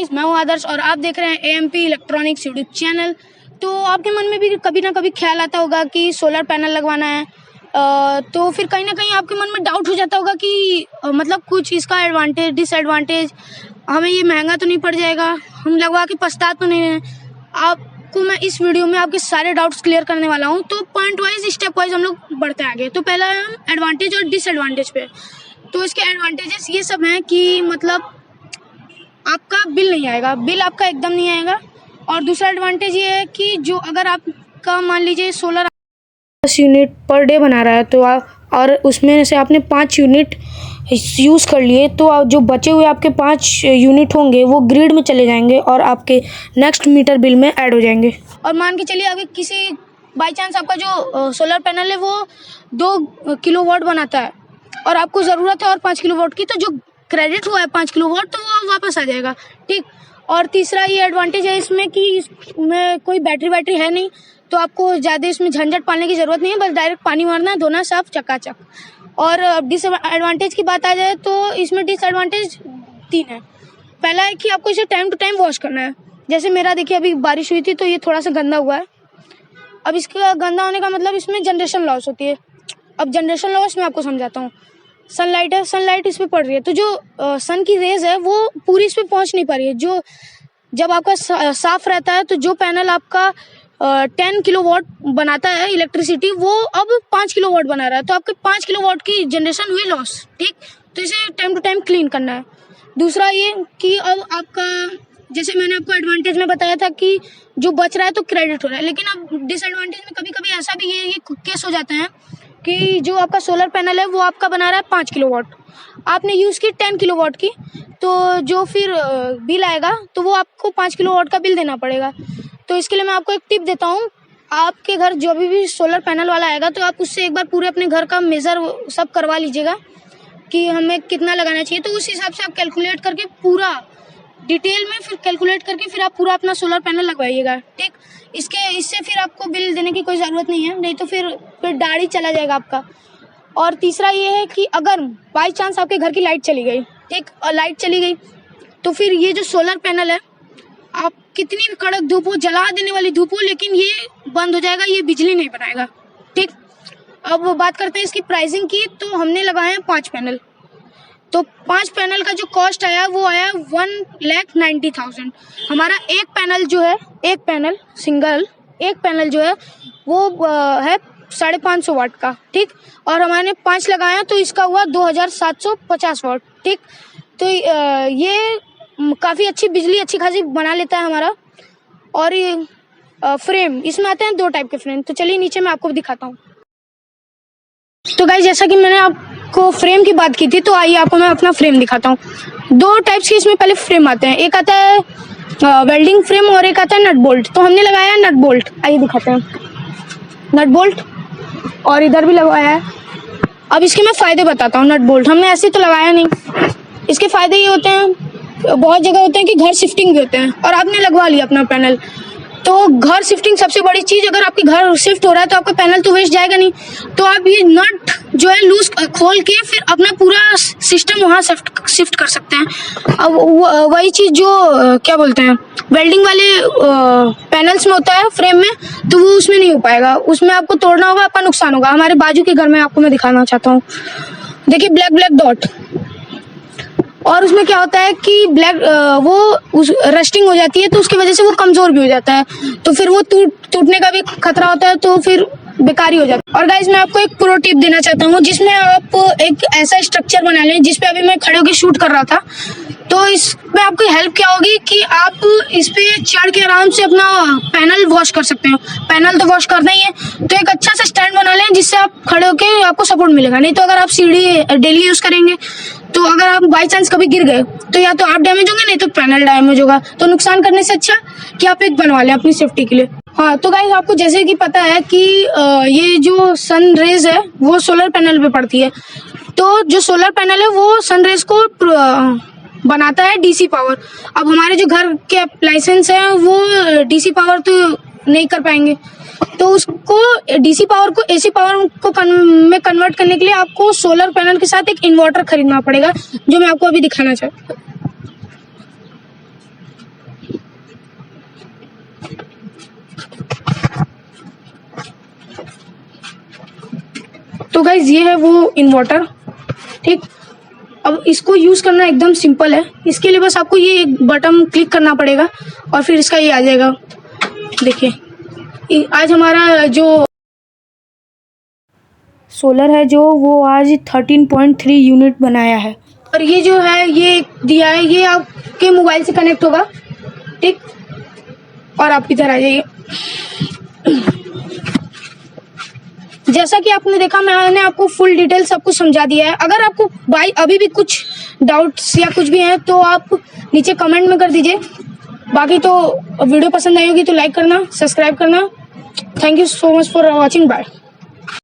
Guys, मैं हूं आदर्श और आप देख रहे हैं एएमपी इलेक्ट्रॉनिक्स यूट्यूब चैनल। तो आपके मन में भी कभी ना कभी ख्याल आता होगा कि सोलर पैनल लगवाना है, तो फिर कहीं ना कहीं आपके मन में डाउट हो जाता होगा कि मतलब कुछ इसका एडवांटेज डिसएडवांटेज, हमें ये महंगा तो नहीं पड़ जाएगा, हम लगवा के पछता तो नहीं है। आपको मैं इस वीडियो में आपके सारे डाउट्स क्लियर करने वाला हूँ। तो पॉइंट वाइज स्टेप वाइज हम लोग बढ़ते आगे। तो पहला हम एडवांटेज और डिसएडवांटेज पे। तो इसके एडवांटेजेस ये सब हैं कि मतलब आपका बिल नहीं आएगा, बिल आपका एकदम नहीं आएगा। और दूसरा एडवांटेज ये है कि जो अगर आपका मान लीजिए सोलर 10 यूनिट पर डे बना रहा है तो और उसमें से आपने 5 यूनिट यूज़ कर लिए, तो जो बचे हुए आपके 5 यूनिट होंगे वो ग्रिड में चले जाएंगे और आपके नेक्स्ट मीटर बिल में ऐड हो जाएंगे। और मान के चलिए अगर किसी बाई चांस आपका जो सोलर पैनल है वो 2 किलोवाट बनाता है और आपको ज़रूरत है और 5 किलोवाट की, तो जो क्रेडिट हुआ है 5 किलोवाट तो वो वापस आ जाएगा, ठीक। और तीसरा ये एडवांटेज है इसमें कि इसमें कोई बैटरी है नहीं, तो आपको ज़्यादा इसमें झंझट पालने की ज़रूरत नहीं है, बस डायरेक्ट पानी मारना है, धोना साफ चकाचक। और डिसएडवांटेज की बात आ जाए तो इसमें डिसएडवांटेज 3 है। पहला है कि आपको इसे टाइम टू टाइम वॉश करना है। जैसे मेरा देखिए अभी बारिश हुई थी तो ये थोड़ा सा गंदा हुआ है। अब इसका गंदा होने का मतलब इसमें जनरेशन लॉस होती है। अब जनरेशन लॉस मैं आपको समझाता हूँ। सनलाइट है, सनलाइट इस पर पड़ रही है तो जो सन की रेज है वो पूरी इस पर पहुँच नहीं पा रही है। जो जब आपका साफ रहता है तो जो पैनल आपका 10 किलोवाट बनाता है इलेक्ट्रिसिटी, वो अब 5 किलोवाट बना रहा है, तो आपके 5 किलोवाट की जनरेशन हुई लॉस, ठीक। तो इसे टाइम टू टाइम क्लीन करना है। दूसरा ये कि अब आपका, जैसे मैंने आपको एडवांटेज में बताया था कि जो बच रहा है तो क्रेडिट हो रहा है, लेकिन अब डिसएडवांटेज में कभी कभी ऐसा भी ये केस हो जाता है कि जो आपका सोलर पैनल है वो आपका बना रहा है 5 किलोवाट, आपने यूज़ की 10 किलोवाट की, तो जो फिर बिल आएगा तो वो आपको 5 किलोवाट का बिल देना पड़ेगा। तो इसके लिए मैं आपको एक टिप देता हूँ। आपके घर जो भी सोलर पैनल वाला आएगा तो आप उससे एक बार पूरे अपने घर का मेज़र सब करवा लीजिएगा कि हमें कितना लगाना चाहिए, तो उस हिसाब से आप कैलकुलेट करके पूरा डिटेल में फिर कैलकुलेट करके फिर आप पूरा अपना सोलर पैनल लगवाइएगा, ठीक। इससे फिर आपको बिल देने की कोई ज़रूरत नहीं है, नहीं तो फिर दाढ़ी चला जाएगा आपका। और तीसरा ये है कि अगर बाई चांस आपके घर की लाइट चली गई, ठीक, और लाइट चली गई तो फिर ये जो सोलर पैनल है, आप कितनी भी कड़क धूप हो, जला देने वाली धूप हो, लेकिन ये बंद हो जाएगा, ये बिजली नहीं बनाएगा, ठीक। अब बात करते हैं इसकी प्राइसिंग की। तो हमने लगाए हैं 5 पैनल, तो 5 पैनल का जो कॉस्ट आया वो आया 1,90,000। हमारा एक पैनल जो है, एक पैनल सिंगल एक पैनल जो है वो है 550 वाट का, ठीक। और हमारे 5 लगाया तो इसका हुआ 2,750 वाट, ठीक। तो ये काफ़ी अच्छी बिजली अच्छी खासी बना लेता है हमारा। और ये फ्रेम, इसमें आते हैं 2 टाइप के फ्रेम, तो चलिए नीचे मैं आपको दिखाता हूँ। तो गाइस, जैसा कि मैंने आपको फ्रेम की बात की थी, तो आइए आपको मैं अपना फ्रेम दिखाता हूँ। 2 टाइप्स के इसमें पहले फ्रेम आते हैं, एक आता है वेल्डिंग फ्रेम और एक आता है नट बोल्ट। तो हमने लगाया है नट बोल्ट, आइए दिखाते हैं नट बोल्ट, और इधर भी लगवाया है। अब इसके मैं फ़ायदे बताता हूँ। नट बोल्ट हमने ऐसे तो लगाया नहीं, इसके फ़ायदे ये होते हैं, बहुत जगह होते हैं कि घर शिफ्टिंग भी होते हैं और आपने लगवा लिया अपना पैनल, तो घर शिफ्टिंग सबसे बड़ी चीज़, अगर आपके घर शिफ्ट हो रहा है तो आपका पैनल तो वेस्ट जाएगा नहीं, तो आप ये नट जो है लूज खोल के फिर अपना पूरा सिस्टम वहाँ शिफ्ट कर सकते हैं। अब वही चीज़ जो क्या बोलते हैं वेल्डिंग वाले पैनल्स में होता है फ्रेम में, तो वो उसमें नहीं हो पाएगा, उसमें आपको तोड़ना होगा, आपका नुकसान होगा। हमारे बाजू के घर में आपको मैं दिखाना चाहता हूँ, देखिए ब्लैक डॉट, और उसमें क्या होता है कि वो रस्टिंग हो जाती है, तो उसकी वजह से वो कमज़ोर भी हो जाता है, तो फिर वो टूटने का भी खतरा होता है, तो फिर बेकार ही हो जाता है। और गाइस, मैं आपको एक प्रो टिप देना चाहता हूँ, जिसमें आप एक ऐसा स्ट्रक्चर बना लें जिस पे अभी मैं खड़े होकर शूट कर रहा था। तो इसमें आपकी हेल्प क्या होगी कि आप इस पे चढ़ के आराम से अपना पैनल वॉश कर सकते हो। पैनल तो वॉश करना ही है, तो एक अच्छा सा स्टैंड बना लें जिससे आप खड़े होकर आपको सपोर्ट मिलेगा। नहीं तो अगर आप सीढ़ी डेली यूज़ करेंगे तो अगर आप बाई चांस कभी गिर गए तो या तो आप डैमेज होंगे, नहीं तो पैनल डैमेज होगा। तो नुकसान करने से अच्छा कि आप एक बनवा लें अपनी सेफ्टी के लिए। हाँ, तो गाइस, आपको जैसे कि पता है कि ये जो सन रेज है वो सोलर पैनल पे पड़ती है, तो जो सोलर पैनल है वो सन रेज को बनाता है डीसी पावर। अब हमारे जो घर के अप्लायंसेस हैं वो डीसी पावर तो नहीं कर पाएंगे, तो उसको डीसी पावर को एसी पावर को में कन्वर्ट करने के लिए आपको सोलर पैनल के साथ एक इन्वर्टर खरीदना पड़ेगा, जो मैं आपको अभी दिखाना चाहता हूँ। तो गाइज ये है वो इन्वर्टर, ठीक। अब इसको यूज़ करना एकदम सिंपल है। इसके लिए बस आपको ये एक बटन क्लिक करना पड़ेगा और फिर इसका ये आ जाएगा। देखिए आज हमारा जो सोलर है जो वो आज 13.3 यूनिट बनाया है। और ये जो है ये दिया है, ये आपके मोबाइल से कनेक्ट होगा, ठीक। और आप इधर आ जाइए। जैसा कि आपने देखा, मैंने आपको फुल डिटेल सब कुछ समझा दिया है। अगर आपको भाई अभी भी कुछ डाउट्स या कुछ भी हैं तो आप नीचे कमेंट में कर दीजिए। बाकी तो वीडियो पसंद आई होगी तो लाइक करना, सब्सक्राइब करना। Thank you so much for watching, bye.